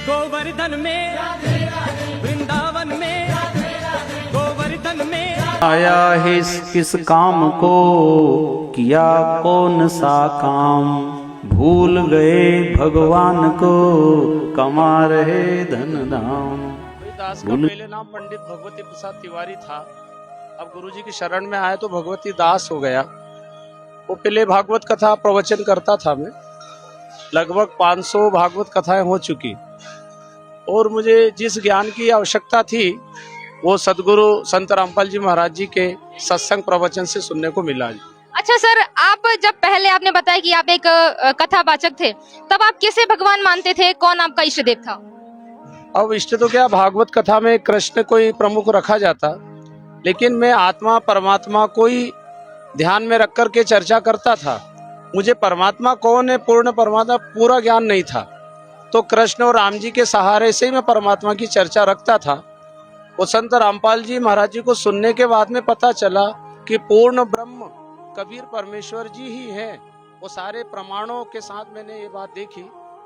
गोवर्धन में, वृंदावन में, गोवर्धन में आया है किस काम को, किया कौन सा काम, भूल गए भगवान को, कमा रहे धन धाम। दास का पहले नाम पंडित भगवती प्रसाद तिवारी था। अब गुरुजी की शरण में आए तो भगवती दास हो गया। वो पहले भागवत कथा प्रवचन करता था। मैं लगभग 500 भागवत कथाएं हो चुकी, और मुझे जिस ज्ञान की आवश्यकता थी वो सदगुरु संत रामपाल जी महाराज जी के सत्संग प्रवचन से सुनने को मिला। अच्छा सर, आप जब पहले आपने बताया कि आप एक कथावाचक थे, तब आप किसे भगवान मानते थे? कौन आपका इष्ट देव था? अब इष्ट तो क्या, भागवत कथा में कृष्ण को ही प्रमुख रखा जाता, लेकिन मैं आत्मा परमात्मा को ही ध्यान में रख कर के चर्चा करता था। मुझे परमात्मा कौन है, पूर्ण परमात्मा पूरा ज्ञान नहीं था, तो कृष्ण और राम जी के सहारे से ही मैं परमात्मा की चर्चा रखता था। वो संत रामपाल जी महाराज जी को सुनने के बाद में पता चला कि पूर्ण ब्रह्म कबीर परमेश्वर जी ही हैं। वो सारे प्रमाणों के साथ मैंने ये बात देखी,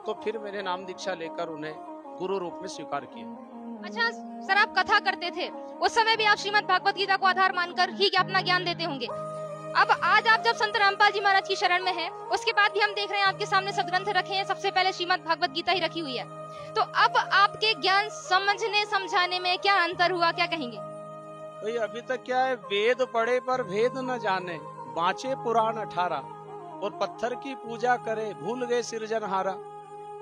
तो फिर मैंने नाम दीक्षा लेकर उन्हें गुरु रूप में स्वीकार किया। अच्छा सर, आप कथा करते थे, उस समय भी आप श्रीमद् भागवत गीता को आधार मानकर ही अपना ज्ञान देते होंगे। अब आज आप जब संत रामपाल जी महाराज की शरण में हैं, उसके बाद भी हम देख रहे हैं आपके सामने सदग्रंथ रखे हैं, सबसे पहले श्रीमद् भागवत गीता ही रखी हुई है। तो अब आपके ज्ञान समझने समझाने में क्या अंतर हुआ, क्या कहेंगे? भाई अभी तक क्या है, वेद पढ़े पर भेद न जाने, बाँचे पुराण 18, और पत्थर की पूजा करे, भूल गए सिरजनहारा।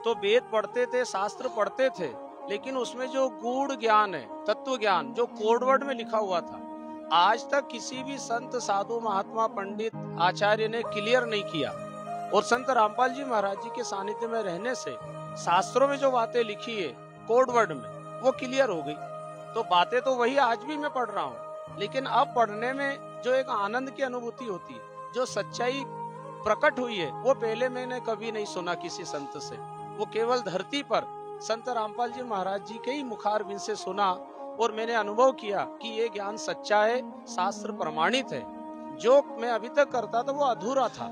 तो वेद पढ़ते थे, शास्त्र पढ़ते थे, लेकिन उसमें जो गूढ़ ज्ञान है, तत्व ज्ञान, जो कोडवर्ड में लिखा हुआ था, आज तक किसी भी संत साधु महात्मा पंडित आचार्य ने क्लियर नहीं किया। और संत रामपाल जी महाराज जी के सानिध्य में रहने से शास्त्रों में जो बातें लिखी है कोडवर्ड में, वो क्लियर हो गई। तो बातें तो वही आज भी मैं पढ़ रहा हूँ, लेकिन अब पढ़ने में जो एक आनंद की अनुभूति होती है, जो सच्चाई प्रकट हुई है, वो पहले मैंने कभी नहीं सुना किसी संत से। वो केवल धरती पर संत रामपाल जी महाराज जी के ही मुखारबिंद से सुना, और मैंने अनुभव किया कि ये ज्ञान सच्चा है, शास्त्र प्रमाणित है। जो मैं अभी तक करता था वो अधूरा था।